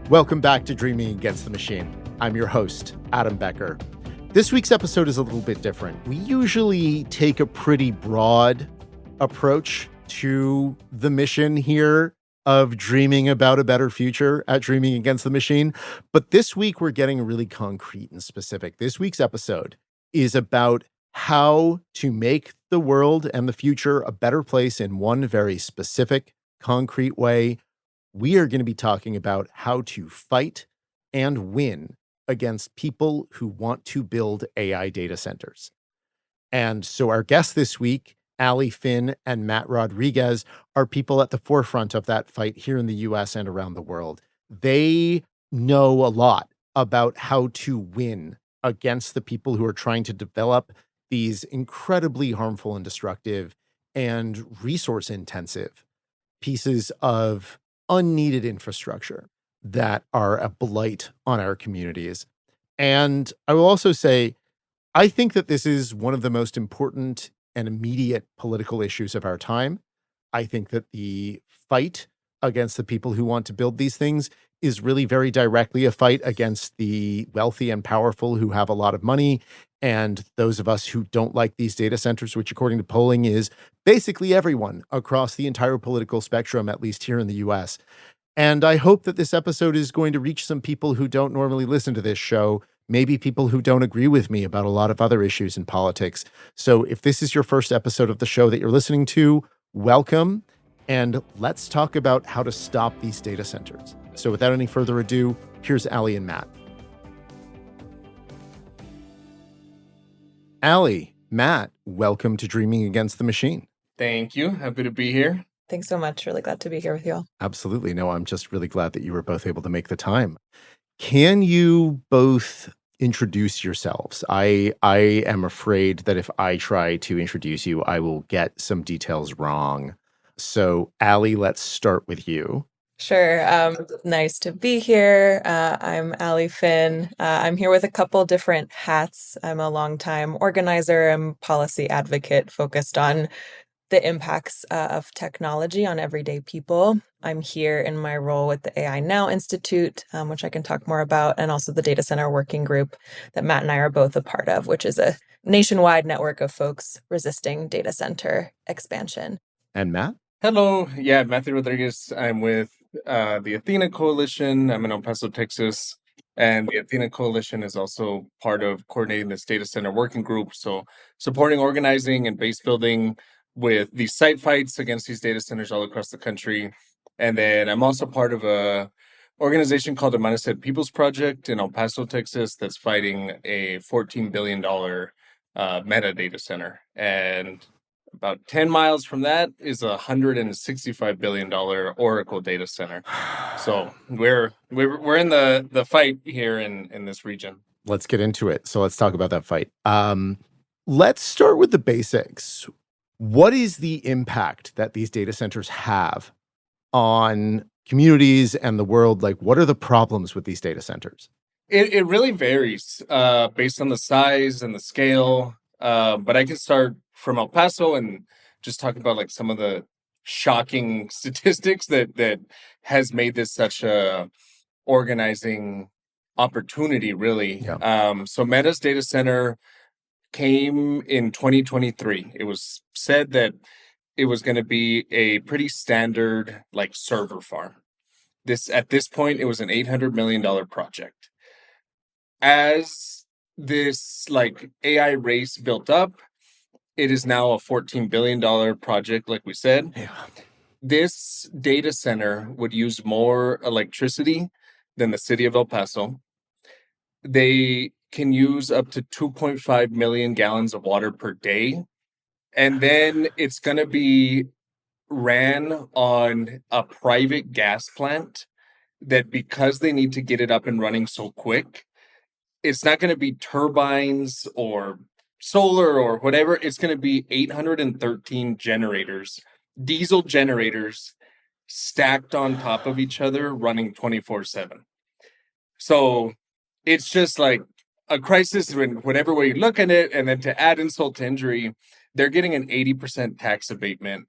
Welcome back to Dreaming Against the Machine. I'm your host, Adam Becker. This week's episode is a little bit different. We usually take a pretty broad approach to the mission here of dreaming about a better future at Dreaming Against the Machine. But this week, we're getting really concrete and specific. This week's episode is about how to make the world and the future a better place in one very specific, concrete way. We are going to be talking about how to fight and win against people who want to build AI data centers. And so our guests this week, Alli Finn and Matt Rodriguez, are people at the forefront of that fight here in the US and around the world. They know a lot about how to win against the people who are trying to develop these incredibly harmful and destructive and resource-intensive pieces of unneeded infrastructure that are a blight on our communities. And I will also say, I think that this is one of the most important and immediate political issues of our time. I think that the fight against the people who want to build these things is really very directly a fight against the wealthy and powerful who have a lot of money, and those of us who don't like these data centers, which according to polling is basically everyone across the entire political spectrum, at least here in the US. And I hope that this episode is going to reach some people who don't normally listen to this show, maybe people who don't agree with me about a lot of other issues in politics. So if this is your first episode of the show that you're listening to, welcome, and let's talk about how to stop these data centers. So without any further ado, here's Alli and Matt. Alli, Matt, welcome to Dreaming Against the Machine. Thank you. Happy to be here. Thanks so much. Really glad to be here with you all. Absolutely. No, I'm just really glad that you were both able to make the time. Can you both introduce yourselves? I am afraid that if I try to introduce you, I will get some details wrong. So, Alli, let's start with you. Sure. Nice to be here. I'm Alli Finn. I'm here with a couple different hats. I'm a longtime organizer and policy advocate focused on the impacts of technology on everyday people. I'm here in my role with the AI Now Institute, which I can talk more about, and also the data center working group that Matt and I are both a part of, which is a nationwide network of folks resisting data center expansion. And Matt? Hello. Yeah, Matthew Rodriguez. I'm with the Athena Coalition. I'm in El Paso, Texas. And the Athena Coalition is also part of coordinating this data center working group. So supporting organizing and base building with these site fights against these data centers all across the country. And then I'm also part of a organization called the Amanecer People's Project in El Paso, Texas, that's fighting a $14 billion meta data center. And about 10 miles from that is a $165 billion Oracle data center. So we're in the fight here in this region. Let's get into it. So let's talk about that fight. Let's start with the basics. What is the impact that these data centers have on communities and the world? Like, what are the problems with these data centers? It really varies based on the size and the scale. But I can start from El Paso and just talk about like some of the shocking statistics that has made this such a organizing opportunity, really. Yeah. So Meta's data center came in 2023. It was said that it was going to be a pretty standard like server farm. At this point, it was an $800 million project. As this like AI race built up, it is now a $14 billion project, like we said. Yeah. This data center would use more electricity than the city of El Paso. They can use up to 2.5 million gallons of water per day. And then it's going to be ran on a private gas plant that, because they need to get it up and running so quick, it's not going to be turbines or solar or whatever. It's going to be 813 generators, diesel generators stacked on top of each other running 24/7. So it's just like a crisis in whatever way you look at it. And then to add insult to injury, they're getting an 80% tax abatement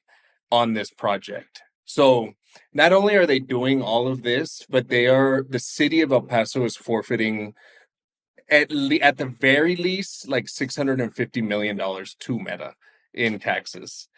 on this project. So not only are they doing all of this, but the city of El Paso is forfeiting at the very least like $650 million to Meta in taxes.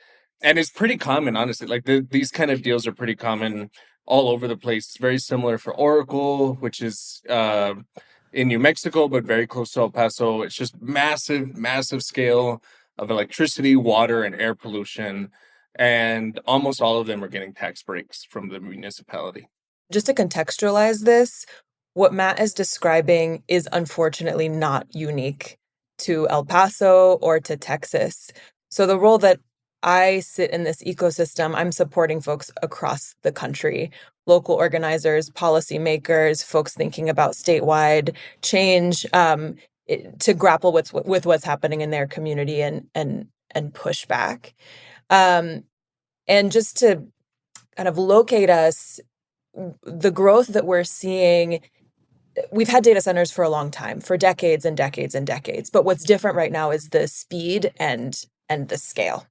And it's pretty common, honestly. Like these kind of deals are pretty common all over the place. It's very similar for Oracle, which is in New Mexico, but very close to El Paso. It's just massive, massive scale of electricity, water, and air pollution. And almost all of them are getting tax breaks from the municipality. Just to contextualize this, what Matt is describing is unfortunately not unique to El Paso or to Texas. So the role that I sit in this ecosystem, I'm supporting folks across the country, local organizers, policymakers, folks thinking about statewide change, to grapple with what's happening in their community and push back. And just to kind of locate us, the growth that we're seeing, we've had data centers for a long time, for decades and decades and decades. But what's different right now is the speed and the scale,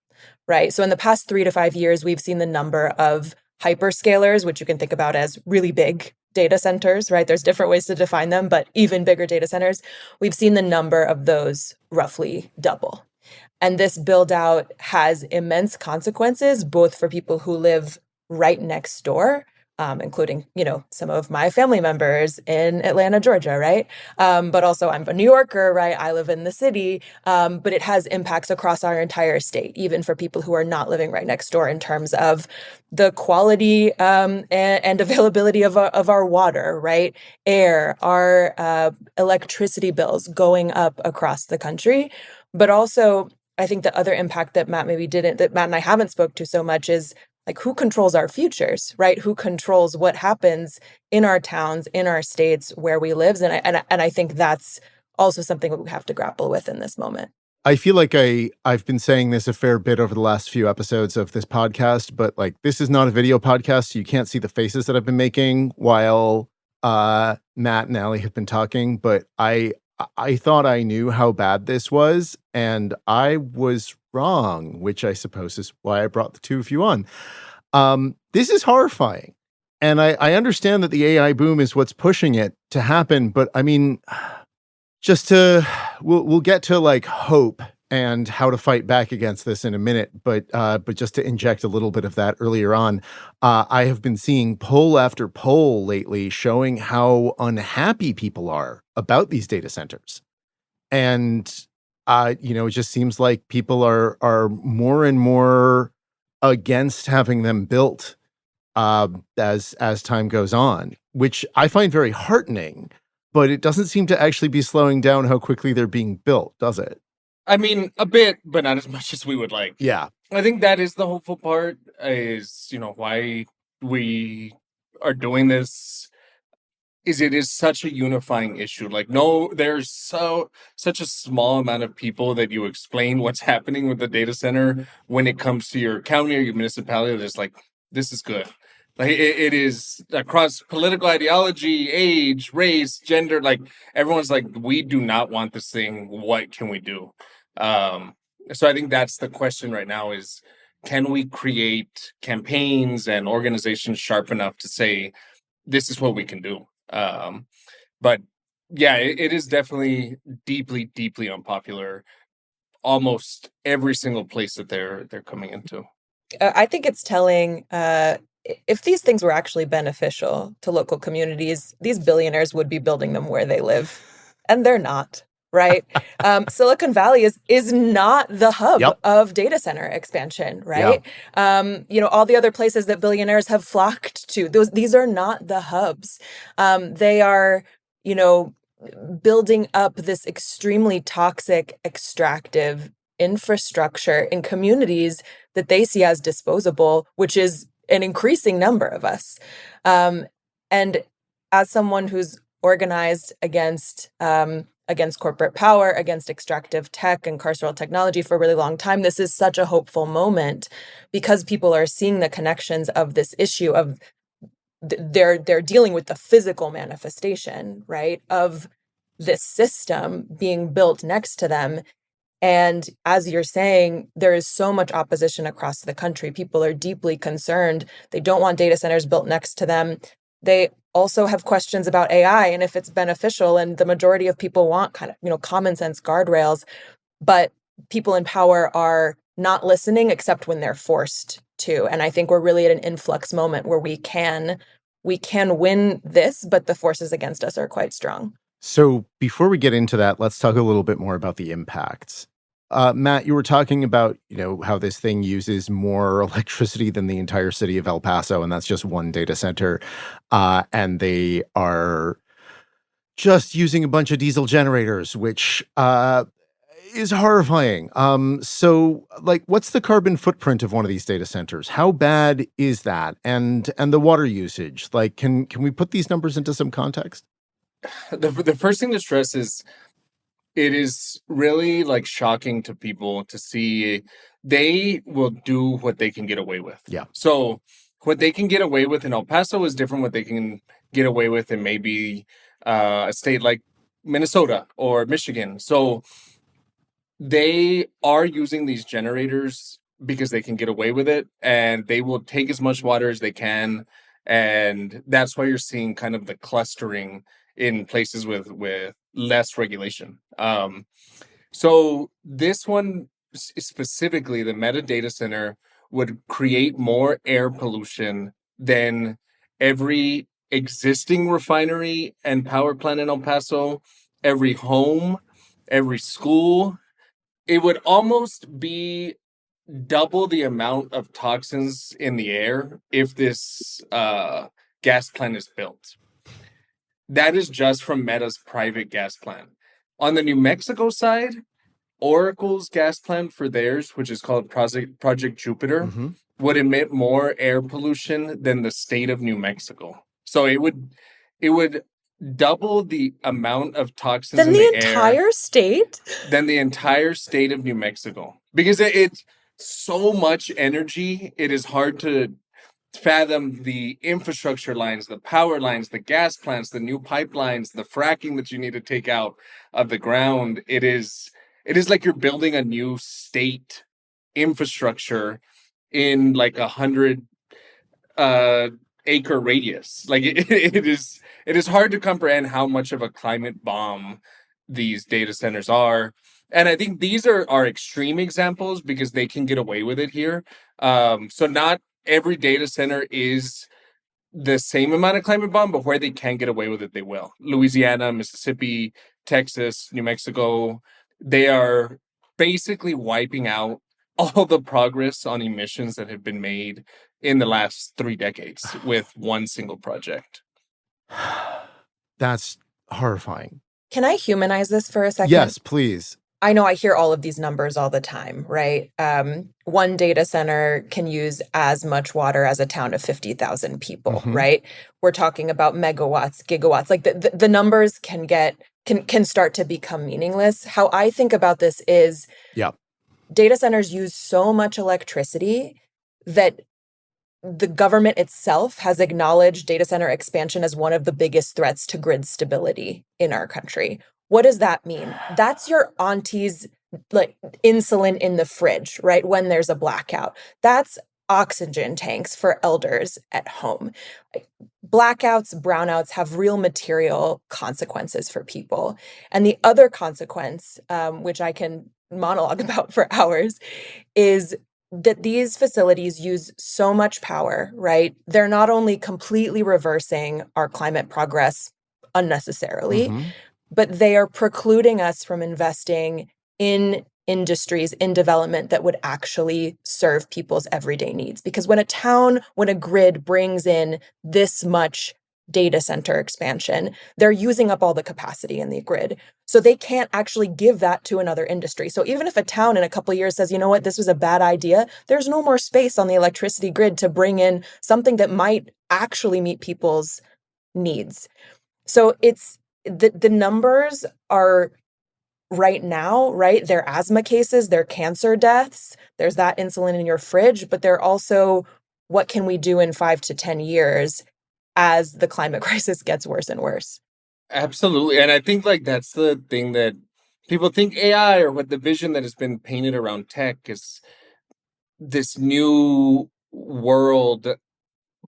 right? So in the past 3 to 5 years, we've seen the number of hyperscalers, which you can think about as really big data centers, right? There's different ways to define them, but even bigger data centers, we've seen the number of those roughly double. And this build out has immense consequences, both for people who live right next door, including, some of my family members in Atlanta, Georgia, right? But also I'm a New Yorker, right? I live in the city, but it has impacts across our entire state, even for people who are not living right next door, in terms of the quality and availability of our water, right? Air, our electricity bills going up across the country. But also, I think the other impact that Matt and I haven't spoke to so much is like, who controls our futures, right? Who controls what happens in our towns, in our states, where we live? And I think that's also something that we have to grapple with in this moment. I feel like I've been saying this a fair bit over the last few episodes of this podcast, but like, this is not a video podcast, so you can't see the faces that I've been making while Matt and Alli have been talking. But I thought I knew how bad this was, and I was wrong, which I suppose is why I brought the two of you on. This is horrifying. And I understand that the AI boom is what's pushing it to happen, but I mean, we'll get to like hope and how to fight back against this in a minute, but just to inject a little bit of that earlier on, I have been seeing poll after poll lately showing how unhappy people are about these data centers. And it just seems like people are more and more against having them built as time goes on, which I find very heartening, but it doesn't seem to actually be slowing down how quickly they're being built, does it? I mean, a bit, but not as much as we would like. Yeah. I think that is the hopeful part, is, why we are doing this, is it is such a unifying issue. Like, no, there's such a small amount of people that you explain what's happening with the data center when it comes to your county or your municipality. That's like, this is good. Like, it is across political ideology, age, race, gender. Like, everyone's like, we do not want this thing. What can we do? So I think that's the question right now, is, can we create campaigns and organizations sharp enough to say, this is what we can do? But yeah, it is definitely deeply, deeply unpopular. Almost every single place that they're coming into. I think it's telling, if these things were actually beneficial to local communities, these billionaires would be building them where they live, and they're not. Right. Silicon Valley is not the hub of data center expansion. Right. All the other places that billionaires have flocked to, these are not the hubs. They are, building up this extremely toxic, extractive infrastructure in communities that they see as disposable, which is an increasing number of us. And as someone who's organized against corporate power, against extractive tech and carceral technology for a really long time, this is such a hopeful moment, because people are seeing the connections of this issue of they're dealing with the physical manifestation, right, of this system being built next to them. And as you're saying, there is so much opposition across the country. People are deeply concerned. They don't want data centers built next to them. They also have questions about AI and if it's beneficial. And the majority of people want kind of, common sense guardrails. But people in power are not listening except when they're forced to. And I think we're really at an influx moment where we can win this, but the forces against us are quite strong. So before we get into that, let's talk a little bit more about the impacts. Matt, you were talking about, how this thing uses more electricity than the entire city of El Paso, and that's just one data center. And they are just using a bunch of diesel generators, which is horrifying. So what's the carbon footprint of one of these data centers? How bad is that? And the water usage, can we put these numbers into some context? The first thing to stress is it is really shocking to people to see they will do what they can get away with. Yeah. So what they can get away with in El Paso is different what they can get away with in maybe a state like Minnesota or Michigan. So they are using these generators because they can get away with it, and they will take as much water as they can. And that's why you're seeing kind of the clustering in places with less regulation. So this one specifically, the Meta data center, would create more air pollution than every existing refinery and power plant in El Paso, every home, every school. It would almost be double the amount of toxins in the air if this gas plant is built. That is just from Meta's private gas plant. On the New Mexico side, Oracle's gas plant for theirs, which is called Project Jupiter, would emit more air pollution than the state of New Mexico. So it would double the amount of toxins in the entire state? Than the entire state of New Mexico. Because it's so much energy, it is hard to fathom the infrastructure lines, the power lines, the gas plants, the new pipelines, the fracking that you need to take out of the ground. It is like you're building a new state infrastructure in 100 acre radius. It is hard to comprehend how much of a climate bomb these data centers are. And I think these are extreme examples because they can get away with it here. So not every data center is the same amount of climate bomb, but where they can get away with it, they will. Louisiana, Mississippi, Texas, New Mexico, they are basically wiping out all the progress on emissions that have been made in the last 3 decades with one single project. That's horrifying. Can I humanize this for a second? Yes, please. I know I hear all of these numbers all the time, right? One data center can use as much water as a town of 50,000 people, right? We're talking about megawatts, gigawatts. The numbers can start to become meaningless. How I think about this is data centers use so much electricity that the government itself has acknowledged data center expansion as one of the biggest threats to grid stability in our country. What does that mean? That's your auntie's insulin in the fridge, right? When there's a blackout. That's oxygen tanks for elders at home. Blackouts, brownouts have real material consequences for people. And the other consequence, which I can monologue about for hours, is that these facilities use so much power, right? They're not only completely reversing our climate progress unnecessarily, but they are precluding us from investing in industries, in development that would actually serve people's everyday needs. Because when a grid brings in this much data center expansion, they're using up all the capacity in the grid. So they can't actually give that to another industry. So even if a town in a couple of years says, you know what, this was a bad idea, there's no more space on the electricity grid to bring in something that might actually meet people's needs. So it's the numbers are right now, right? They're asthma cases, they're cancer deaths, there's that insulin in your fridge, but they're also what can we do in 5 to 10 years as the climate crisis gets worse and worse. Absolutely. And I think that's the thing that people think AI, or what the vision that has been painted around tech is this new world,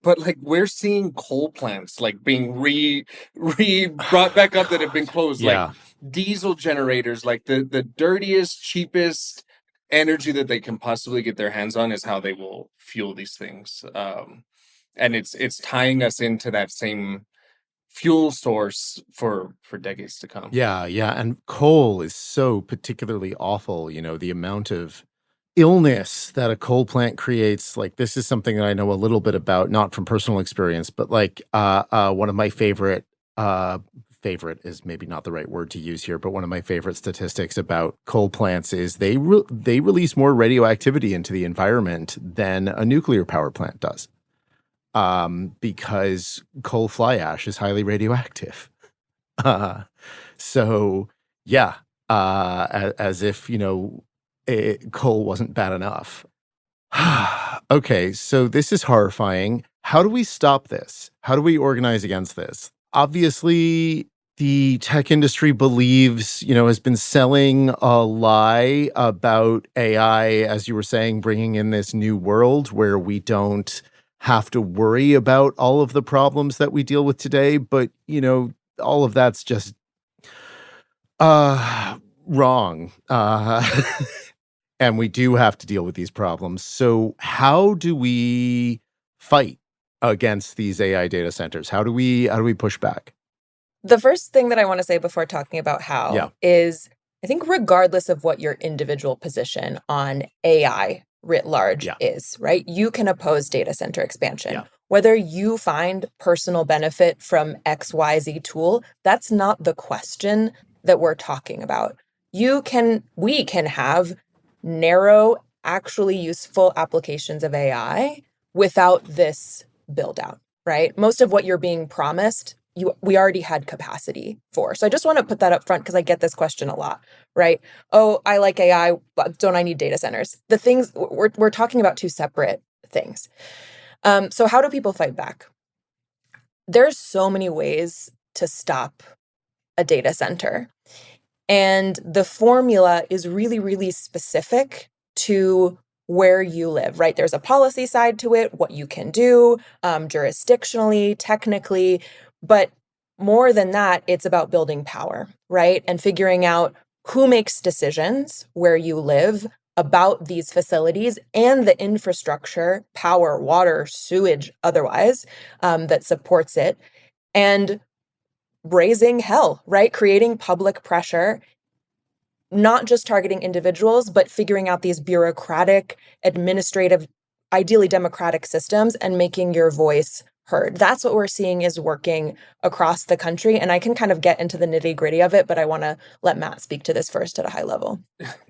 but like we're seeing coal plants like being re brought back up that have been closed. Yeah. Like diesel generators, like the dirtiest, cheapest energy that they can possibly get their hands on is how they will fuel these things. And it's tying us into that same fuel source for decades to come. Yeah, yeah. And coal is so particularly awful, the amount of illness that a coal plant creates. Like, this is something that I know a little bit about, not from personal experience, but like one of my favorite is maybe not the right word to use here, but one of my favorite statistics about coal plants is they release more radioactivity into the environment than a nuclear power plant does. Because coal fly ash is highly radioactive. So yeah, as if, coal wasn't bad enough. Okay, so this is horrifying. How do we stop this? How do we organize against this? Obviously, the tech industry believes, has been selling a lie about AI, as you were saying, bringing in this new world where we don't have to worry about all of the problems that we deal with today. But, all of that's just wrong. And we do have to deal with these problems. So how do we fight against these AI data centers? How do we push back? The first thing that I want to say before talking about how is, I think regardless of what your individual position on AI writ large is, right? You can oppose data center expansion. Yeah. Whether you find personal benefit from XYZ tool, that's not the question that we're talking about. We can have narrow, actually useful applications of AI without this build out, right? Most of what you're being promised, we already had capacity for. So I just want to put that up front because I get this question a lot, right? Oh, I like AI, but don't I need data centers? The things we're talking about two separate things. So how do people fight back? There's so many ways to stop a data center. And the formula is really, really specific to where you live, right? There's a policy side to it, what you can do, jurisdictionally, technically, but more than that, it's about building power, right? And figuring out who makes decisions where you live about these facilities and the infrastructure, power, water, sewage, otherwise, that supports it. And raising hell, right? Creating public pressure, not just targeting individuals, but figuring out these bureaucratic, administrative, ideally democratic systems and making your voice heard. That's what we're seeing is working across the country. And I can kind of get into the nitty gritty of it, but I want to let Matt speak to this first at a high level.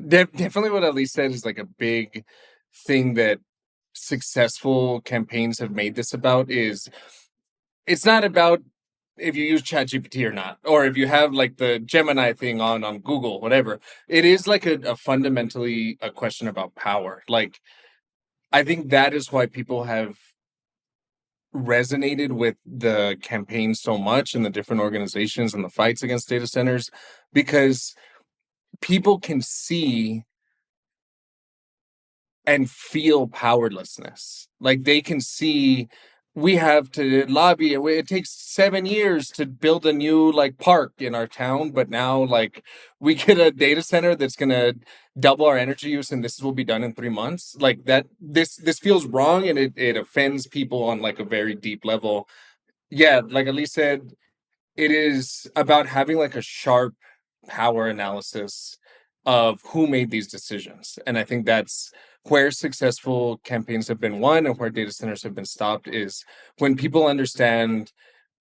Definitely what Alli said is like a big thing that successful campaigns have made this about is it's not about if you use ChatGPT or not, or if you have like the Gemini thing on Google, whatever. It is like a fundamentally a question about power. Like, I think that is why people have resonated with the campaign so much and the different organizations and the fights against data centers, because people can see and feel powerlessness. Like they can see we have to lobby. It takes 7 years to build a new like park in our town, but now like we get a data center that's gonna double our energy use, and this will be done in 3 months. Like that, this feels wrong, and it offends people on like a very deep level. Yeah, like Alli said, it is about having like a sharp power analysis of who made these decisions, and I think that's where successful campaigns have been won and where data centers have been stopped is when people understand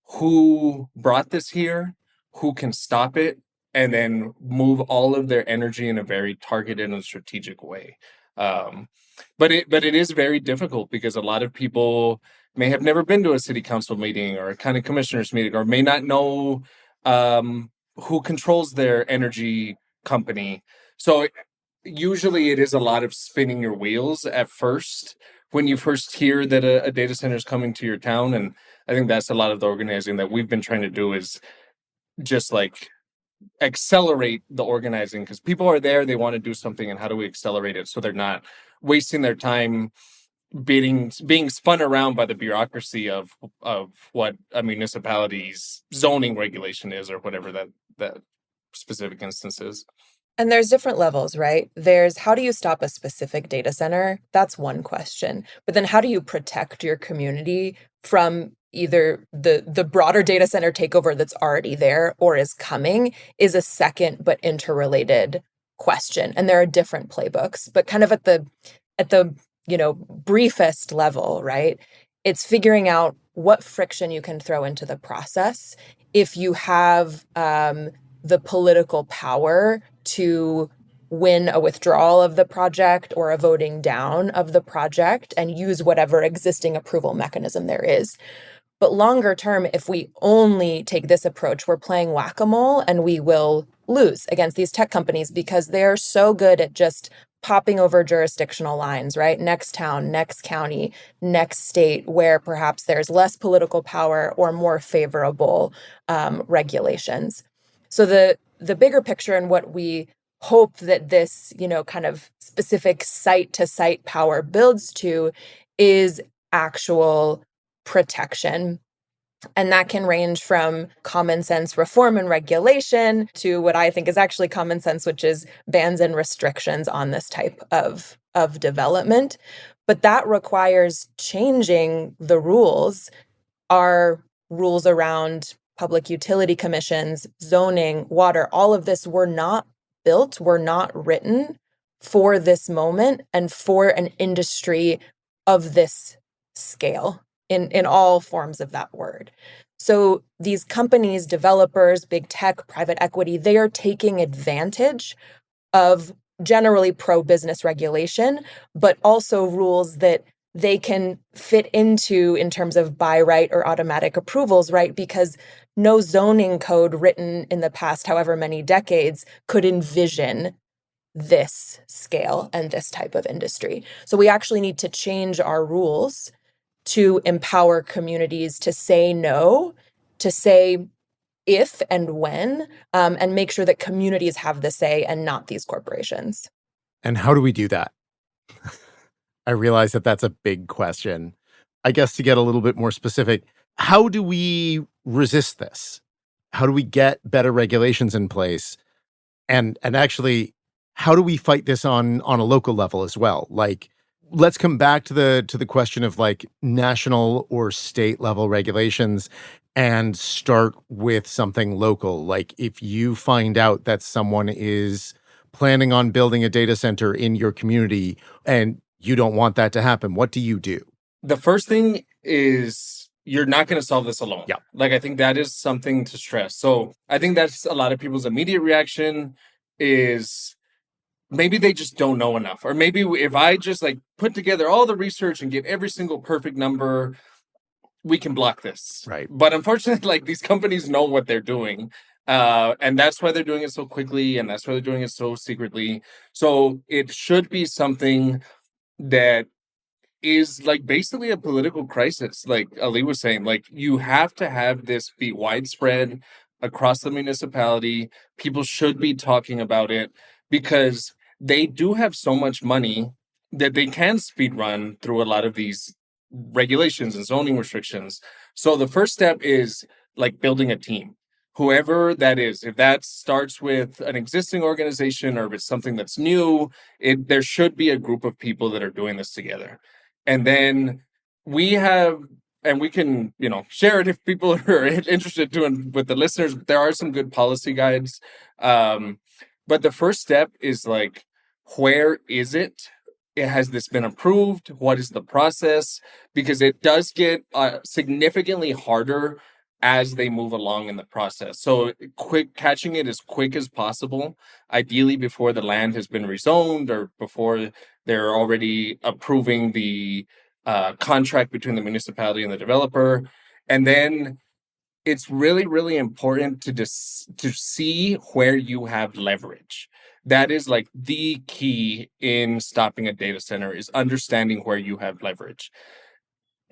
who brought this here, who can stop it, and then move all of their energy in a very targeted and strategic way. But it is very difficult because a lot of people may have never been to a city council meeting or a county commissioners meeting, or may not know who controls their energy company. So usually it is a lot of spinning your wheels at first when you first hear that a data center is coming to your town. And I think that's a lot of the organizing that we've been trying to do is just like accelerate the organizing, because people are there, they want to do something, and how do we accelerate it so they're not wasting their time being spun around by the bureaucracy of what a municipality's zoning regulation is, or whatever that specific instance is. And there's different levels, right? There's how do you stop a specific data center? That's one question. But then how do you protect your community from either the broader data center takeover that's already there or is coming is a second but interrelated question. And there are different playbooks, but kind of at the briefest level, right? It's figuring out what friction you can throw into the process if you have the political power to win a withdrawal of the project or a voting down of the project and use whatever existing approval mechanism there is. But longer term, if we only take this approach, we're playing whack-a-mole and we will lose against these tech companies because they're so good at just popping over jurisdictional lines, right? Next town, next county, next state, where perhaps there's less political power or more favorable regulations. So the bigger picture and what we hope that this, kind of specific site-to-site power builds to is actual protection. And that can range from common sense reform and regulation to what I think is actually common sense, which is bans and restrictions on this type of development. But that requires changing the rules. Our rules around public utility commissions, zoning, water, all of this were not built, were not written for this moment and for an industry of this scale in all forms of that word. So these companies, developers, big tech, private equity, they are taking advantage of generally pro-business regulation, but also rules that they can fit into in terms of by right or automatic approvals, right? Because no zoning code written in the past, however many decades, could envision this scale and this type of industry. So we actually need to change our rules to empower communities to say no, to say if and when, and make sure that communities have the say and not these corporations. And how do we do that? I realize that that's a big question. I guess to get a little bit more specific, how do we resist this? How do we get better regulations in place? And actually, how do we fight this on a local level as well? Like, let's come back to the question of like national or state level regulations and start with something local. Like if you find out that someone is planning on building a data center in your community and you don't want that to happen, what do you do? The first thing is you're not going to solve this alone. Yeah. Like, I think that is something to stress. So I think that's a lot of people's immediate reaction is maybe they just don't know enough. Or maybe if I just like put together all the research and get every single perfect number, we can block this. Right. But unfortunately, like these companies know what they're doing. And that's why they're doing it so quickly. And that's why they're doing it so secretly. So it should be something that is like basically a political crisis. Like Ali was saying, like you have to have this be widespread across the municipality. People should be talking about it because they do have so much money that they can speed run through a lot of these regulations and zoning restrictions. So the first step is like building a team. Whoever that is, if that starts with an existing organization or if it's something that's new, there should be a group of people that are doing this together. And then we can, share it if people are interested doing with the listeners. There are some good policy guides. But the first step is like, where is it? Has this been approved? What is the process? Because it does get significantly harder as they move along in the process. So catching it as quick as possible, ideally before the land has been rezoned or before they're already approving the contract between the municipality and the developer. And then it's really, really important to see where you have leverage. That is like the key in stopping a data center is understanding where you have leverage.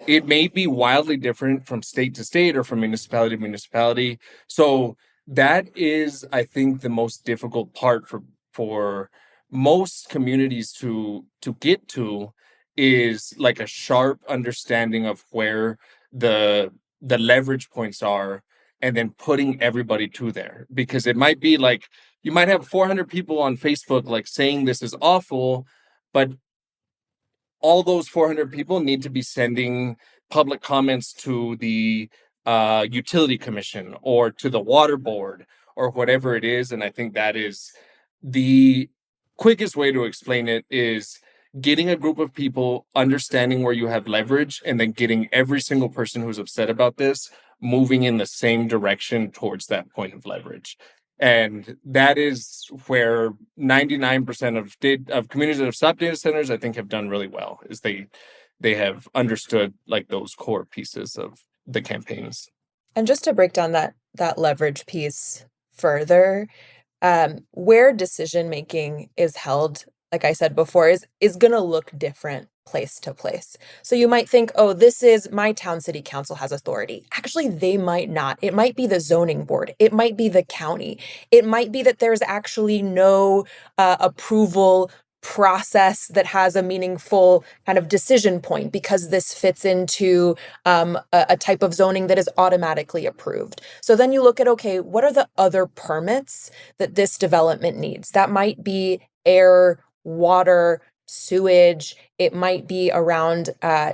It may be wildly different from state to state or from municipality to municipality. So that is, I think, the most difficult part for most communities to get to, is like a sharp understanding of where the leverage points are, and then putting everybody to there. Because it might be like you might have 400 people on Facebook like saying this is awful, but all those 400 people need to be sending public comments to the utility commission or to the water board or whatever it is. And I think that is the quickest way to explain it, is getting a group of people, understanding where you have leverage, and then getting every single person who's upset about this moving in the same direction towards that point of leverage. And that is where 99% of communities that have stopped data centers, I think, have done really well, is they have understood like those core pieces of the campaigns. And just to break down that leverage piece further, where decision making is held, like I said before, is going to look different place to place. So you might think, oh, this is my town city council has authority. Actually, they might not. It might be the zoning board. It might be the county. It might be that there's actually no approval process that has a meaningful kind of decision point, because this fits into a type of zoning that is automatically approved. So then you look at, okay, what are the other permits that this development needs? That might be air, water, sewage. It might be around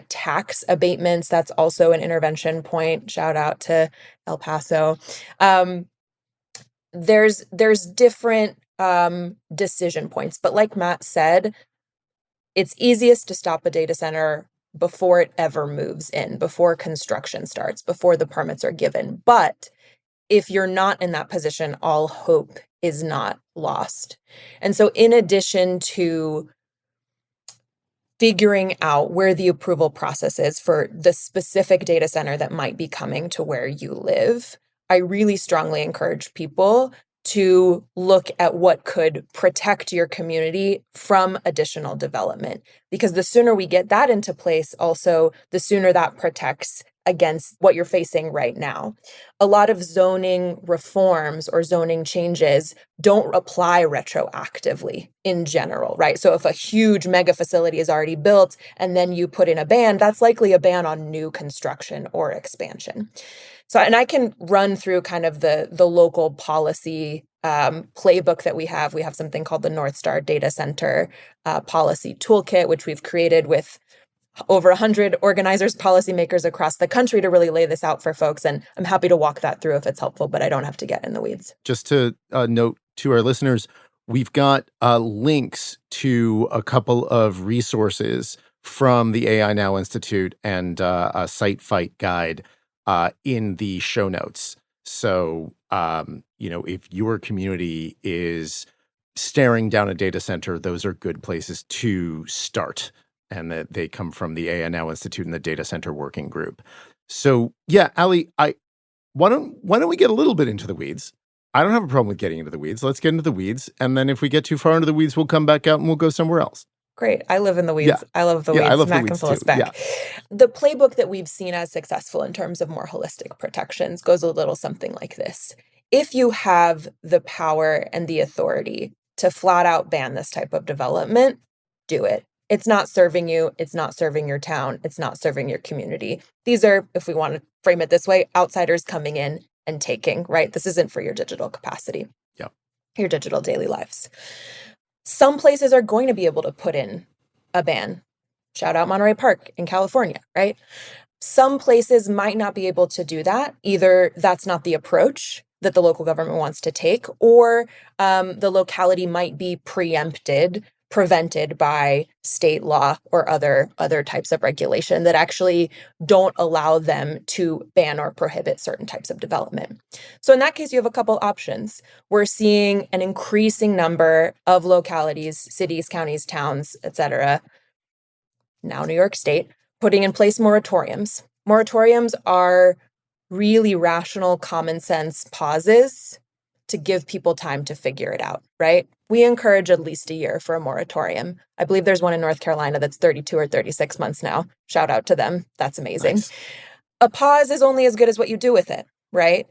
tax abatements. That's also an intervention point. Shout out to El Paso. There's different decision points, but like Matt said, it's easiest to stop a data center before it ever moves in, before construction starts, before the permits are given. But if you're not in that position, all hope is not lost. And so in addition to figuring out where the approval process is for the specific data center that might be coming to where you live, I really strongly encourage people to look at what could protect your community from additional development. Because the sooner we get that into place, also, the sooner that protects against what you're facing right now. A lot of zoning reforms or zoning changes don't apply retroactively in general, right? So if a huge mega facility is already built and then you put in a ban, that's likely a ban on new construction or expansion. So, and I can run through kind of the local policy playbook that we have. We have something called the North Star Data Center Policy Toolkit, which we've created with over 100 organizers, policymakers across the country to really lay this out for folks. And I'm happy to walk that through if it's helpful, but I don't have to get in the weeds. Just to note to our listeners, we've got links to a couple of resources from the AI Now Institute and a Site Fight guide in the show notes. So, if your community is staring down a data center, those are good places to start. And that they come from the AI Now Institute and the Data Center Working Group. So, yeah, Alli, why don't we get a little bit into the weeds? I don't have a problem with getting into the weeds. Let's get into the weeds. And then if we get too far into the weeds, we'll come back out and we'll go somewhere else. Great. I live in the weeds. Yeah. I love the weeds. I love Matt the weeds can pull us too. back. Yeah. The playbook that we've seen as successful in terms of more holistic protections goes a little something like this. If you have the power and the authority to flat out ban this type of development, do it. It's not serving you. It's not serving your town. It's not serving your community. These are, if we want to frame it this way, outsiders coming in and taking, right? This isn't for your digital capacity. Yeah. Your digital daily lives. Some places are going to be able to put in a ban. Shout out Monterey Park in California, right? Some places might not be able to do that. Either that's not the approach that the local government wants to take, or the locality might be prevented by state law or other types of regulation that actually don't allow them to ban or prohibit certain types of development. So in that case, you have a couple options. We're seeing an increasing number of localities, cities, counties, towns, etc., now New York State, putting in place moratoriums. Moratoriums are really rational, common sense pauses to give people time to figure it out, right? We encourage at least a year for a moratorium. I believe there's one in North Carolina that's 32 or 36 months now. Shout out to them. That's amazing. Nice. A pause is only as good as what you do with it, right?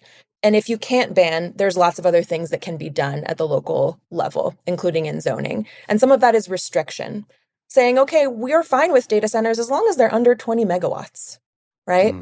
And if you can't ban, there's lots of other things that can be done at the local level, including in zoning. And some of that is restriction, saying, okay, we're fine with data centers as long as they're under 20 megawatts, right?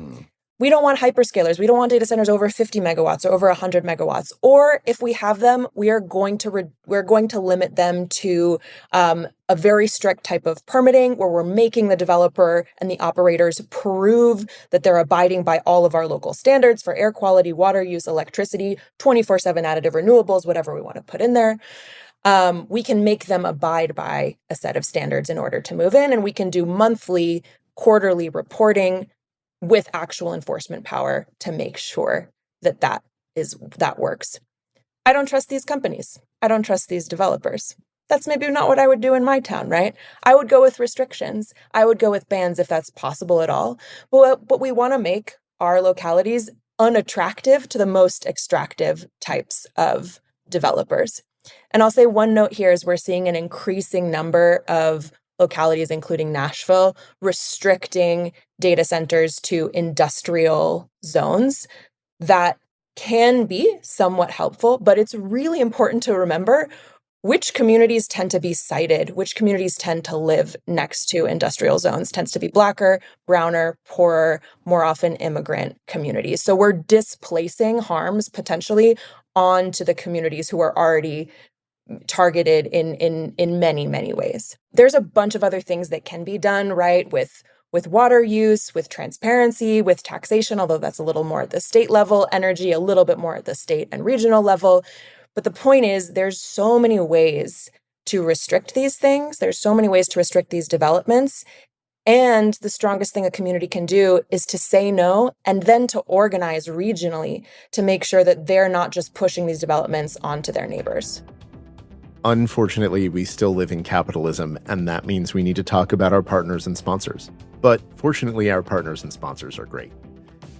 We don't want hyperscalers. We don't want data centers over 50 megawatts or over 100 megawatts. Or if we have them, we're going to limit them to a very strict type of permitting where we're making the developer and the operators prove that they're abiding by all of our local standards for air quality, water use, electricity, 24/7 additive renewables, whatever we want to put in there. We can make them abide by a set of standards in order to move in, and we can do monthly, quarterly reporting with actual enforcement power to make sure that that works. I don't trust these companies. I don't trust these developers. That's maybe not what I would do in my town, right? I would go with restrictions. I would go with bans if that's possible at all. But we want to make our localities unattractive to the most extractive types of developers. And I'll say one note here is we're seeing an increasing number of localities, including Nashville, restricting data centers to industrial zones. That can be somewhat helpful, but it's really important to remember which communities tend to be sited, which communities tend to live next to industrial zones, tends to be Blacker, browner, poorer, more often immigrant communities. So we're displacing harms potentially onto the communities who are already targeted in many, many ways. There's a bunch of other things that can be done, right? With water use, with transparency, with taxation, although that's a little more at the state level, energy a little bit more at the state and regional level. But the point is, there's so many ways to restrict these things. There's so many ways to restrict these developments. And the strongest thing a community can do is to say no and then to organize regionally to make sure that they're not just pushing these developments onto their neighbors. Unfortunately, we still live in capitalism, and that means we need to talk about our partners and sponsors. But fortunately, our partners and sponsors are great.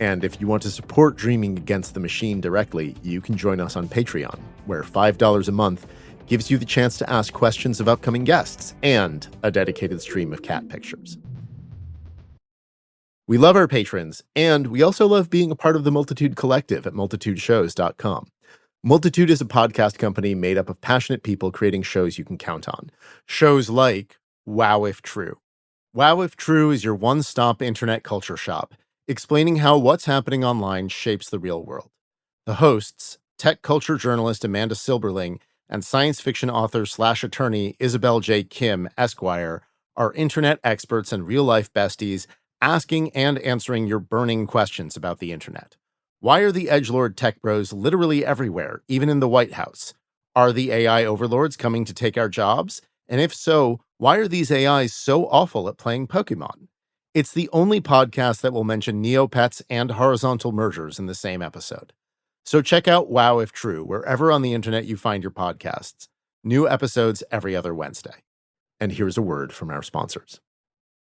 And if you want to support Dreaming Against the Machine directly, you can join us on Patreon, where $5 a month gives you the chance to ask questions of upcoming guests and a dedicated stream of cat pictures. We love our patrons, and we also love being a part of the Multitude Collective at multitudeshows.com. Multitude is a podcast company made up of passionate people creating shows you can count on. Shows like Wow If True. Wow If True is your one-stop internet culture shop, explaining how what's happening online shapes the real world. The hosts, tech culture journalist Amanda Silberling and science fiction author/attorney Isabel J. Kim, Esquire, are internet experts and real-life besties asking and answering your burning questions about the internet. Why are the edgelord tech bros literally everywhere, even in the White House? Are the AI overlords coming to take our jobs? And if so, why are these AIs so awful at playing Pokemon? It's the only podcast that will mention Neopets and horizontal mergers in the same episode. So check out Wow If True wherever on the internet you find your podcasts. New episodes every other Wednesday. And here's a word from our sponsors.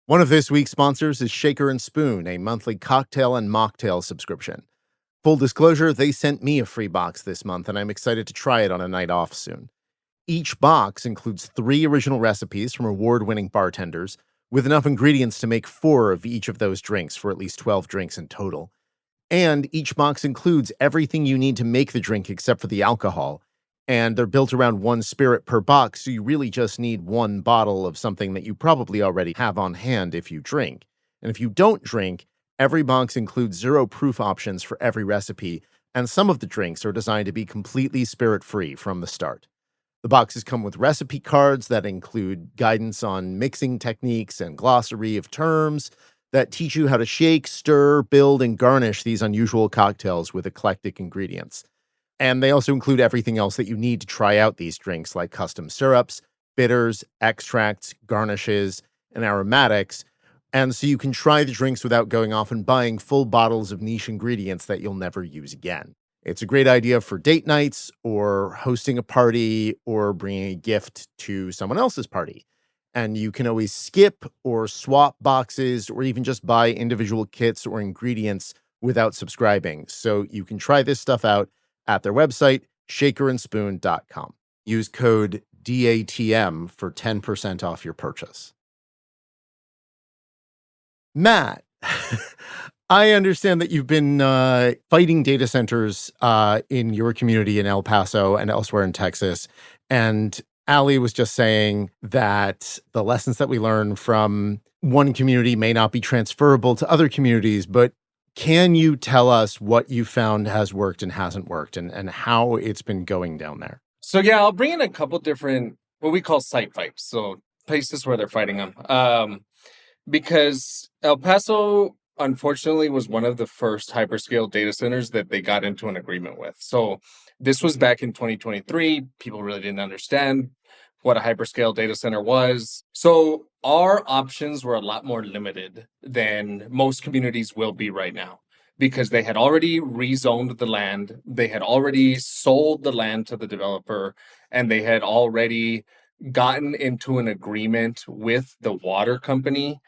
One of this week's sponsors is Shaker and Spoon, a monthly cocktail and mocktail subscription. Full disclosure, they sent me a free box this month, and I'm excited to try it on a night off soon. Each box includes 3 original recipes from award-winning bartenders, with enough ingredients to make 4 of each of those drinks for at least 12 drinks in total. And each box includes everything you need to make the drink except for the alcohol, and they're built around 1 spirit per box, so you really just need 1 bottle of something that you probably already have on hand if you drink. And if you don't drink, every box includes 0 proof options for every recipe, and some of the drinks are designed to be completely spirit-free from the start. The boxes come with recipe cards that include guidance on mixing techniques and glossary of terms that teach you how to shake, stir, build, and garnish these unusual cocktails with eclectic ingredients. And they also include everything else that you need to try out these drinks, like custom syrups, bitters, extracts, garnishes, and aromatics. And so you can try the drinks without going off and buying full bottles of niche ingredients that you'll never use again. It's a great idea for date nights or hosting a party or bringing a gift to someone else's party. And you can always skip or swap boxes or even just buy individual kits or ingredients without subscribing. So you can try this stuff out at their website, shakerandspoon.com. Use code DATM for 10% off your purchase. Matt, I understand that you've been fighting data centers in your community in El Paso and elsewhere in Texas. And Alli was just saying that the lessons that we learn from one community may not be transferable to other communities, but can you tell us what you found has worked and hasn't worked and how it's been going down there? So yeah, I'll bring in a couple different, what we call site fights. So places where they're fighting them. Because El Paso, unfortunately, was one of the first hyperscale data centers that they got into an agreement with. So this was back in 2023. People really didn't understand what a hyperscale data center was. So our options were a lot more limited than most communities will be right now, because they had already rezoned the land, they had already sold the land to the developer, and they had already gotten into an agreement with the water company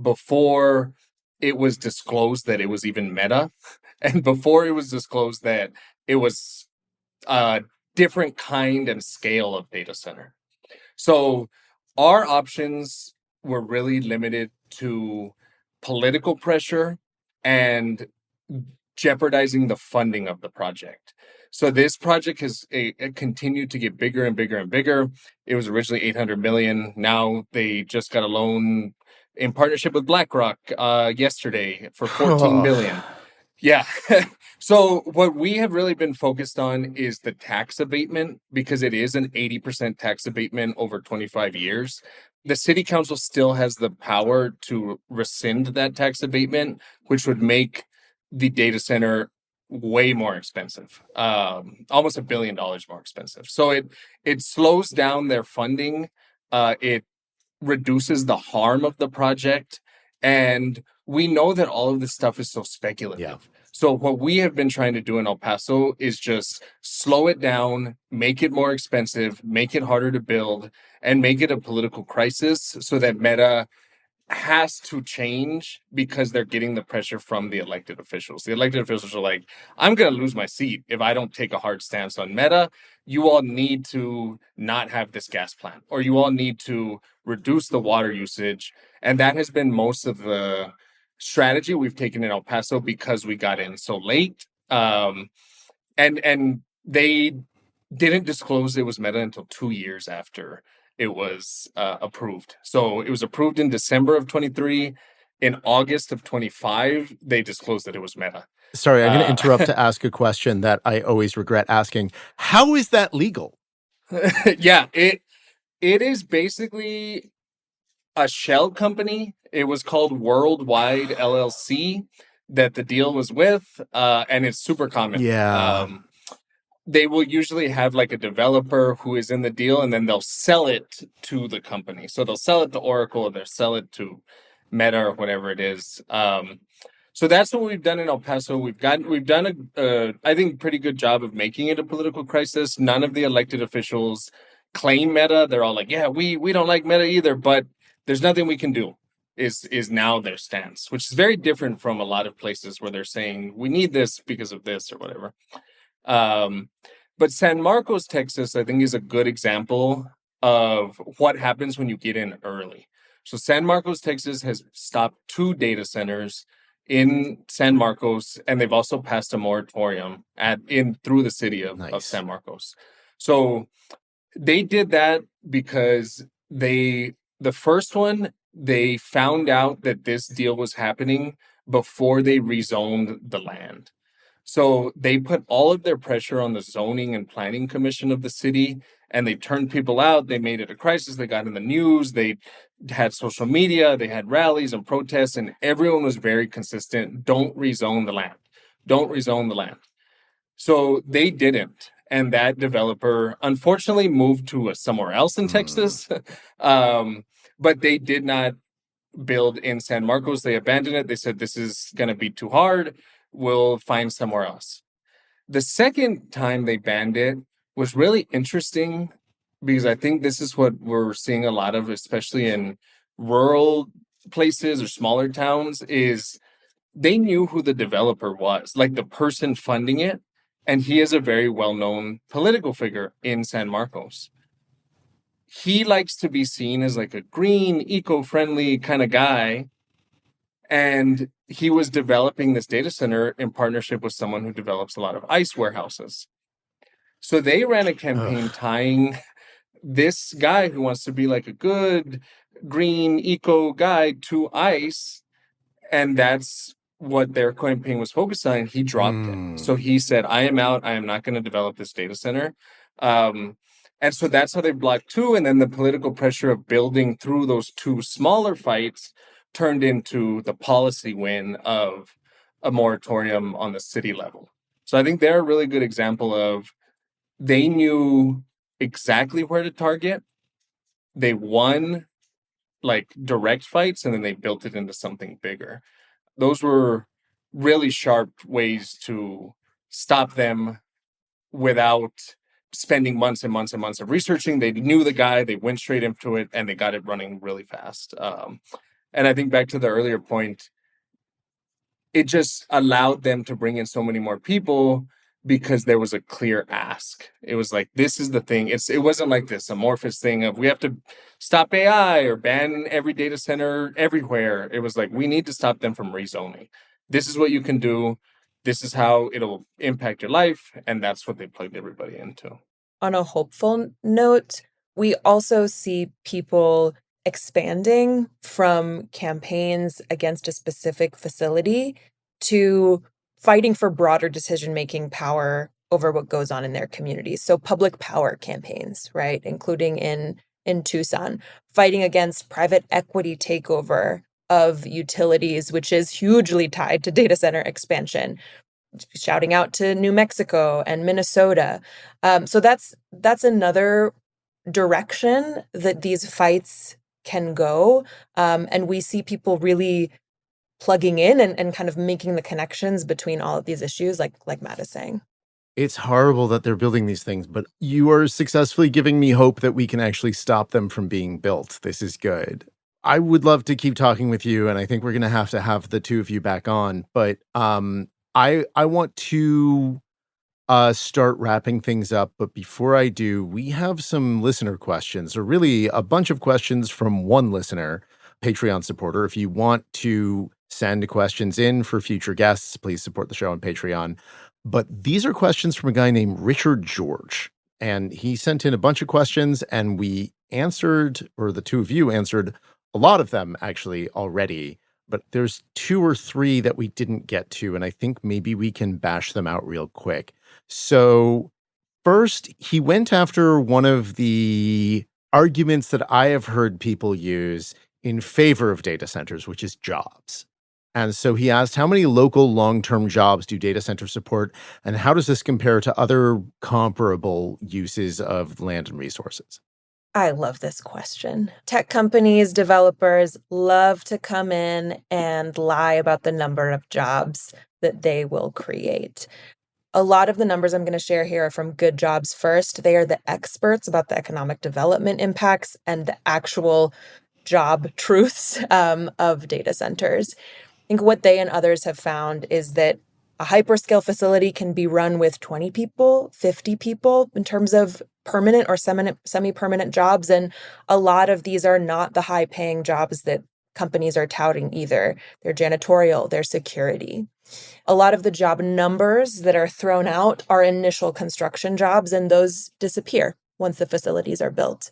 before it was disclosed that it was even Meta, and before it was disclosed that it was a different kind and scale of data center. So our options were really limited to political pressure and jeopardizing the funding of the project. So this project has continued to get bigger and bigger and bigger. It was originally 800 million. Now they just got a loan in partnership with BlackRock yesterday for 14 billion. Yeah. So what we have really been focused on is the tax abatement, because it is an 80% tax abatement over 25 years. The city council still has the power to rescind that tax abatement, which would make the data center way more expensive, almost $1 billion more expensive. So it slows down their funding. It reduces the harm of the project. And we know that all of this stuff is so speculative. Yeah. So what we have been trying to do in El Paso is just slow it down, make it more expensive, make it harder to build, and make it a political crisis so that Meta has to change, because they're getting the pressure from the elected officials. The elected officials are like, I'm going to lose my seat if I don't take a hard stance on Meta. You all need to not have this gas plant, or you all need to reduce the water usage. And that has been most of the strategy we've taken in El Paso, because we got in so late. And they didn't disclose it was Meta until 2 years after it was approved. So it was approved in December of 23. In August of 25, they disclosed that it was Meta. Sorry, I'm going to interrupt to ask a question that I always regret asking. How is that legal? Yeah, it is basically a shell company. It was called Worldwide LLC that the deal was with, and it's super common. Yeah. They will usually have like a developer who is in the deal, and then they'll sell it to the company. So they'll sell it to Oracle, or they'll sell it to Meta, or whatever it is. So that's what we've done in El Paso. We've done a I think, pretty good job of making it a political crisis. None of the elected officials claim Meta. They're all like, yeah, we don't like Meta either, but there's nothing we can do, is now their stance, which is very different from a lot of places where they're saying we need this because of this or whatever. But San Marcos, Texas, I think, is a good example of what happens when you get in early. So San Marcos, Texas has stopped 2 data centers in San Marcos, and they've also passed a moratorium through the city of San Marcos. So they did that because the first one, they found out that this deal was happening before they rezoned the land. So they put all of their pressure on the zoning and planning commission of the city, and they turned people out. They made it a crisis. They got in the news. They had social media. They had rallies and protests, and everyone was very consistent. Don't rezone the land. Don't rezone the land. So they didn't. And that developer, unfortunately, moved to somewhere else in Texas. But they did not build in San Marcos. They abandoned it. They said, this is going to be too hard. We'll find somewhere else. The second time they banned it was really interesting, because I think this is what we're seeing a lot of, especially in rural places or smaller towns, is they knew who the developer was, like the person funding it. And he is a very well-known political figure in San Marcos. He likes to be seen as like a green, eco-friendly kind of guy. And he was developing this data center in partnership with someone who develops a lot of ice warehouses. So they ran a campaign tying this guy who wants to be like a good green eco guy to ice. And that's what their campaign was focused on. He dropped it. So he said, I am out. I am not going to develop this data center. And so that's how they blocked two. And then the political pressure of building through those two smaller fights turned into the policy win of a moratorium on the city level. So I think they're a really good example of they knew exactly where to target. They won like direct fights, and then they built it into something bigger. Those were really sharp ways to stop them without spending months and months and months of researching. They knew the guy, they went straight into it, and they got it running really fast. And I think back to the earlier point, it just allowed them to bring in so many more people because there was a clear ask. It was like, this is the thing. It wasn't like this amorphous thing of we have to stop AI or ban every data center everywhere. It was like, we need to stop them from rezoning. This is what you can do. This is how it'll impact your life. And that's what they plugged everybody into. On a hopeful note, we also see people expanding from campaigns against a specific facility to fighting for broader decision-making power over what goes on in their communities. So public power campaigns, right, including in Tucson, fighting against private equity takeover of utilities, which is hugely tied to data center expansion, shouting out to New Mexico and Minnesota. So that's another direction that these fights can go. And we see people really plugging in and kind of making the connections between all of these issues, like Matt is saying. It's horrible that they're building these things, but you are successfully giving me hope that we can actually stop them from being built. This is good. I would love to keep talking with you, and I think we're going to have the two of you back on, but I want to start wrapping things up. But before I do, we have some listener questions, or really a bunch of questions from one listener, Patreon supporter. If you want to send questions in for future guests, please support the show on Patreon. But these are questions from a guy named Richard George. And he sent in a bunch of questions, and we answered, or the two of you answered a lot of them actually already. But there's two or three that we didn't get to, and I think maybe we can bash them out real quick. So first, he went after one of the arguments that I have heard people use in favor of data centers, which is jobs. And so he asked, how many local long-term jobs do data centers support, and how does this compare to other comparable uses of land and resources? I love this question. Tech companies, developers love to come in and lie about the number of jobs that they will create. A lot of the numbers I'm going to share here are from Good Jobs First. They are the experts about the economic development impacts and the actual job truths of data centers. I think what they and others have found is that a hyperscale facility can be run with 20 people, 50 people in terms of permanent or semi-permanent jobs. And a lot of these are not the high-paying jobs that companies are touting either. They're janitorial, they're security. A lot of the job numbers that are thrown out are initial construction jobs, and those disappear once the facilities are built.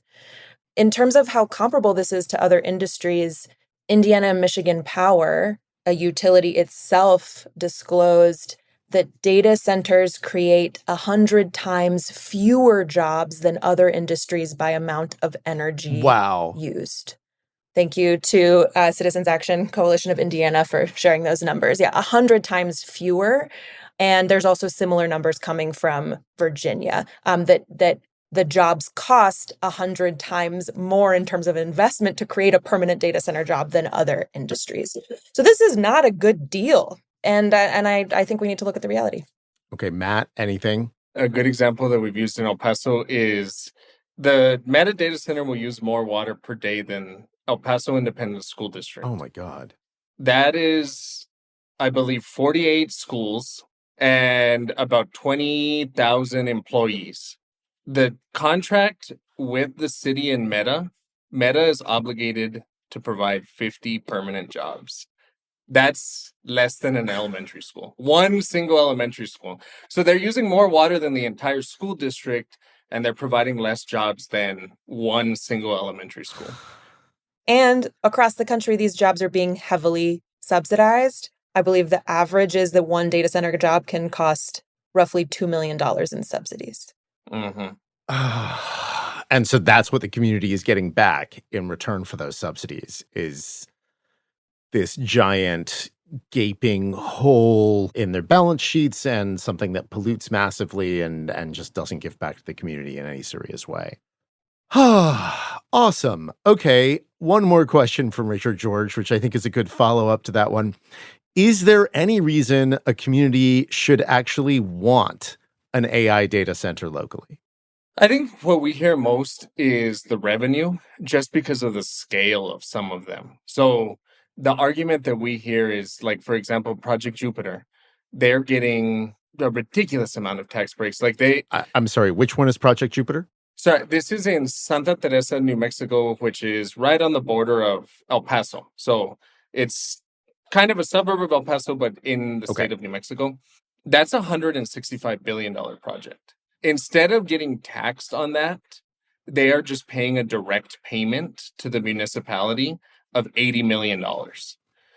In terms of how comparable this is to other industries, Indiana and Michigan Power, a utility itself, disclosed that data centers create 100 times fewer jobs than other industries by amount of energy used. Thank you to Citizens Action Coalition of Indiana for sharing those numbers. Yeah, 100 times fewer. And there's also similar numbers coming from Virginia, that the jobs cost 100 times more in terms of investment to create a permanent data center job than other industries. So this is not a good deal. And I think we need to look at the reality. Okay, Matt, anything? A good example that we've used in El Paso is the Meta data center will use more water per day than El Paso Independent School District. Oh my God. That is, I believe, 48 schools and about 20,000 employees. The contract with the city and Meta is obligated to provide 50 permanent jobs. That's less than an elementary school, one single elementary school. So they're using more water than the entire school district, and they're providing less jobs than one single elementary school. And across the country, these jobs are being heavily subsidized. I believe the average is that one data center job can cost roughly $2 million in subsidies. Mm-hmm. And so that's what the community is getting back in return for those subsidies, is this giant gaping hole in their balance sheets and something that pollutes massively and just doesn't give back to the community in any serious way. Awesome. Okay, one more question from Richard George, which I think is a good follow-up to that one. Is there any reason a community should actually want an AI data center locally? I think what we hear most is the revenue, just because of the scale of some of them. So the argument that we hear is, like, for example, Project Jupiter, they're getting a ridiculous amount of tax breaks. Like I'm sorry, which one is Project Jupiter? So this is in Santa Teresa, New Mexico, which is right on the border of El Paso. So it's kind of a suburb of El Paso, but in the state of New Mexico. That's a $165 billion project. Instead of getting taxed on that, they are just paying a direct payment to the municipality of $80 million.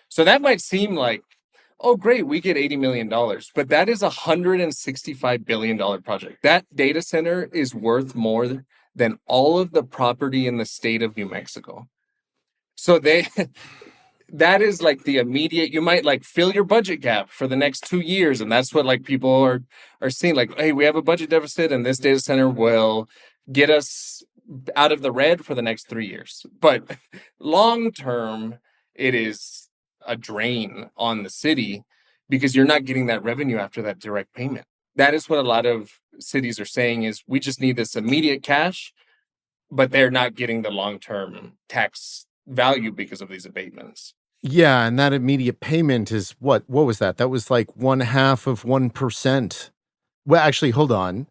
So that might seem like, oh, great, we get $80 million. But that is a $165 billion project. That data center is worth more than all of the property in the state of New Mexico. So that is like the immediate, you might like fill your budget gap for the next 2 years. And that's what like people are seeing, like, hey, we have a budget deficit and this data center will get us out of the red for the next 3 years. But long term, it is a drain on the city because you're not getting that revenue after that direct payment. That is what a lot of cities are saying, is we just need this immediate cash, but they're not getting the long-term tax value because of these abatements. Yeah, and that immediate payment is what was that? That was like 0.5%. Well, actually, hold on.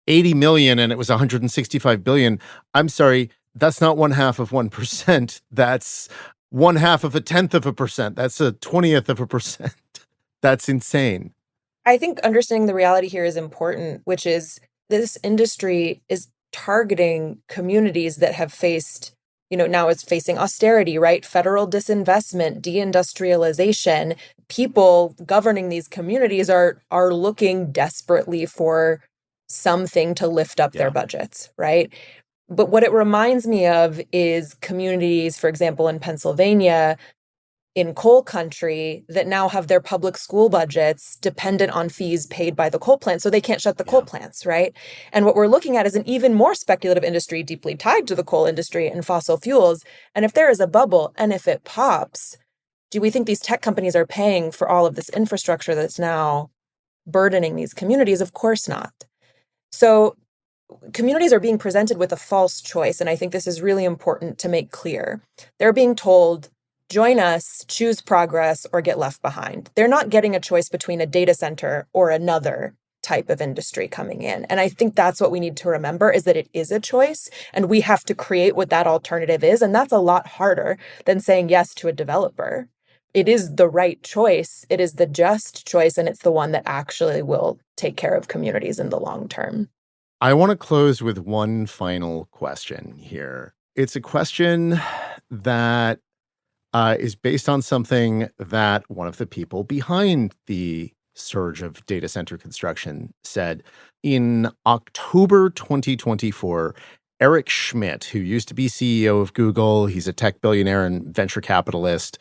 80 million and it was 165 billion. I'm sorry, that's not 0.5%. That's 0.1%. That's a 20th%. That's insane. I think understanding the reality here is important, which is this industry is targeting communities that have faced, now it's facing austerity, right? Federal disinvestment, deindustrialization. People governing these communities are looking desperately for something to lift up their budgets, right? But what it reminds me of is communities, for example, in Pennsylvania, in coal country, that now have their public school budgets dependent on fees paid by the coal plants, so they can't shut the coal plants, right? And what we're looking at is an even more speculative industry deeply tied to the coal industry and fossil fuels. And if there is a bubble, and if it pops, do we think these tech companies are paying for all of this infrastructure that's now burdening these communities? Of course not. So communities are being presented with a false choice, and I think this is really important to make clear. They're being told, join us, choose progress, or get left behind. They're not getting a choice between a data center or another type of industry coming in. And I think that's what we need to remember, is that it is a choice, and we have to create what that alternative is. And that's a lot harder than saying yes to a developer. It is the right choice. It is the just choice, and it's the one that actually will take care of communities in the long term. I want to close with one final question here. It's a question that is based on something that one of the people behind the surge of data center construction said. In October 2024, Eric Schmidt, who used to be CEO of Google, he's a tech billionaire and venture capitalist,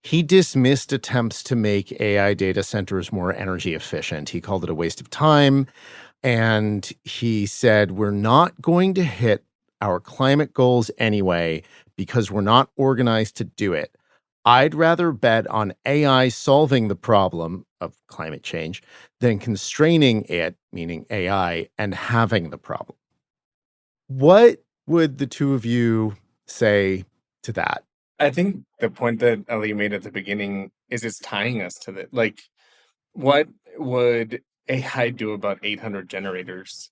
he dismissed attempts to make AI data centers more energy efficient. He called it a waste of time. And he said, we're not going to hit our climate goals anyway because we're not organized to do it. I'd rather bet on AI solving the problem of climate change than constraining it, meaning AI, and having the problem. What would the two of you say to that? I think the point that Alli made at the beginning is it's tying us to that. Like, what would AI do about 800 generators,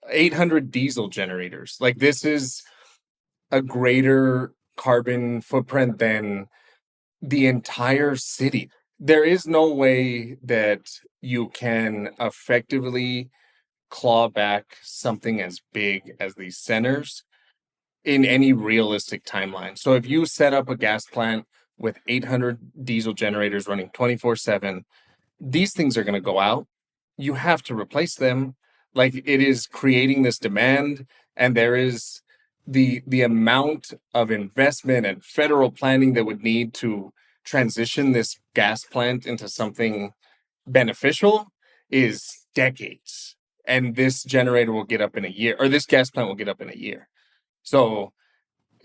800 diesel generators? Like, this is a greater carbon footprint than the entire city. There is no way that you can effectively claw back something as big as these centers in any realistic timeline. So if you set up a gas plant with 800 diesel generators running 24/7, these things are going to go out. You have to replace them. Like, it is creating this demand, and there is the amount of investment and federal planning that would need to transition this gas plant into something beneficial is decades. And this generator will get up in a year, or this gas plant will get up in a year. So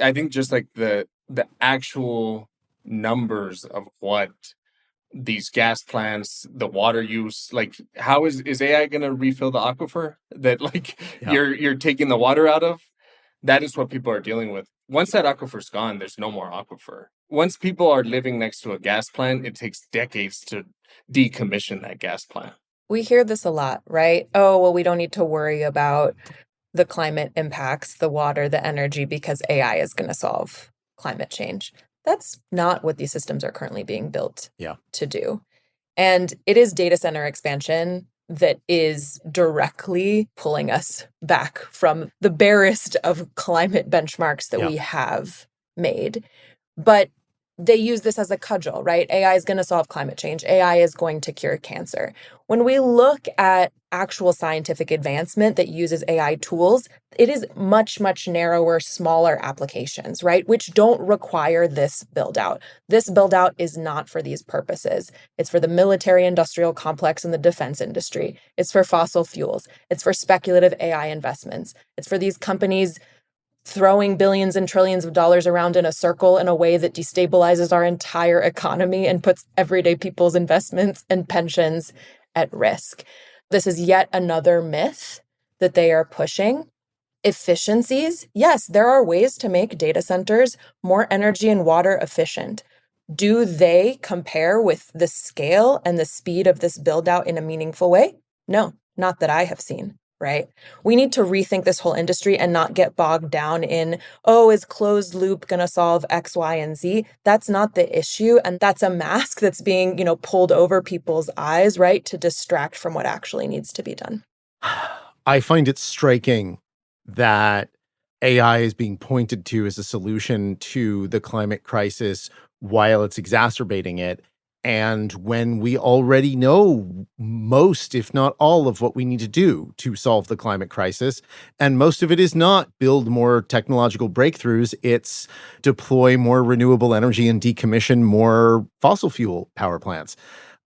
I think just like the actual numbers of what these gas plants, the water use, like, how is AI going to refill the aquifer that, like, Yeah. you're taking the water out of? That is what people are dealing with. Once that aquifer's gone, there's no more aquifer. Once people are living next to a gas plant, it takes decades to decommission that gas plant. We hear this a lot, right? Oh, well, we don't need to worry about the climate impacts, the water, the energy, because AI is going to solve climate change. That's not what these systems are currently being built to do. And it is data center expansion that is directly pulling us back from the barest of climate benchmarks that we have made. But they use this as a cudgel, right? AI is going to solve climate change. AI is going to cure cancer. When we look at actual scientific advancement that uses AI tools, it is much, much narrower, smaller applications, right? Which don't require this build out. This build out is not for these purposes. It's for the military industrial complex and the defense industry. It's for fossil fuels. It's for speculative AI investments. It's for these companies throwing billions and trillions of dollars around in a circle in a way that destabilizes our entire economy and puts everyday people's investments and pensions at risk. This is yet another myth that they are pushing. Efficiencies, yes, there are ways to make data centers more energy and water efficient. Do they compare with the scale and the speed of this build out in a meaningful way? No, not that I have seen. Right? We need to rethink this whole industry and not get bogged down in, oh, is closed loop going to solve X, Y, and Z? That's not the issue. And that's a mask that's being, pulled over people's eyes, right? To distract from what actually needs to be done. I find it striking that AI is being pointed to as a solution to the climate crisis while it's exacerbating it. And when we already know most, if not all, of what we need to do to solve the climate crisis, and most of it is not build more technological breakthroughs, it's deploy more renewable energy and decommission more fossil fuel power plants.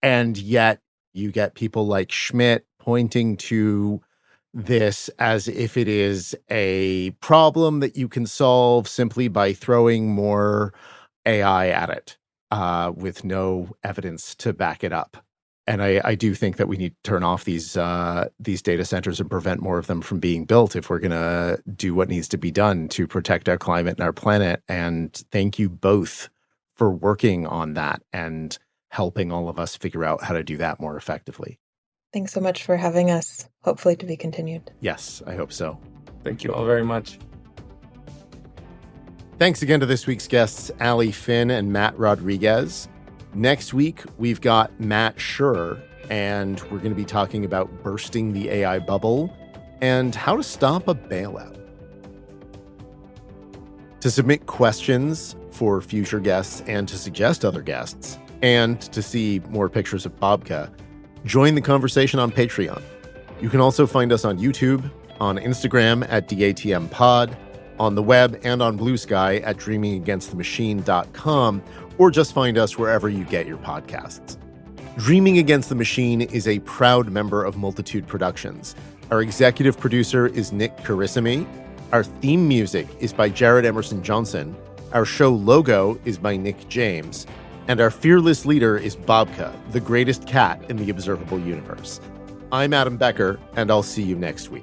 And yet you get people like Schmidt pointing to this as if it is a problem that you can solve simply by throwing more AI at it. With no evidence to back it up. And I do think that we need to turn off these data centers and prevent more of them from being built if we're going to do what needs to be done to protect our climate and our planet. And thank you both for working on that and helping all of us figure out how to do that more effectively. Thanks so much for having us. Hopefully to be continued. Yes, I hope so. Thank you all very much. Thanks again to this week's guests, Alli Finn and Matt Rodriguez. Next week, we've got Matt Schur, and we're going to be talking about bursting the AI bubble and how to stop a bailout. To submit questions for future guests and to suggest other guests, and to see more pictures of Babka, join the conversation on Patreon. You can also find us on YouTube, on Instagram at DATMPod, on the web and on Blue Sky at dreamingagainstthemachine.com, or just find us wherever you get your podcasts. Dreaming Against the Machine is a proud member of Multitude Productions. Our executive producer is Nick Carissimi. Our theme music is by Jared Emerson Johnson. Our show logo is by Nick James. And our fearless leader is Babka, the greatest cat in the observable universe. I'm Adam Becker, and I'll see you next week.